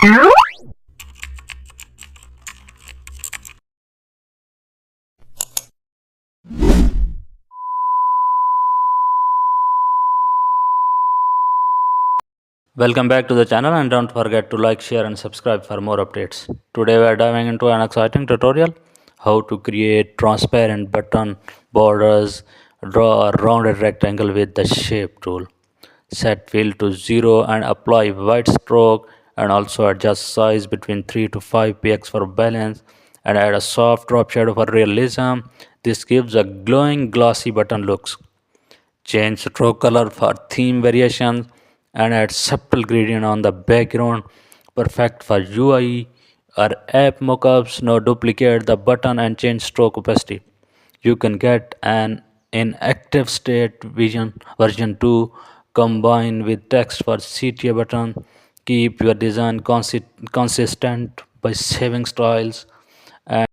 Welcome back to the channel, and don't forget to like, share and subscribe for more updates. Today we are diving into an exciting tutorial: how to create transparent button borders. Draw a rounded rectangle with the shape tool. Set fill to 0 and apply white stroke, and also adjust size between 3 to 5 px for balance, and add a soft drop shadow for realism. This gives a glowing glossy button looks. Change stroke color for theme variations and add subtle gradient on the background. Perfect for UI or app mockups. Now duplicate the button and change stroke opacity. You can get an inactive state version 2 combined with text for CTA button. Keep your design consistent by saving styles. And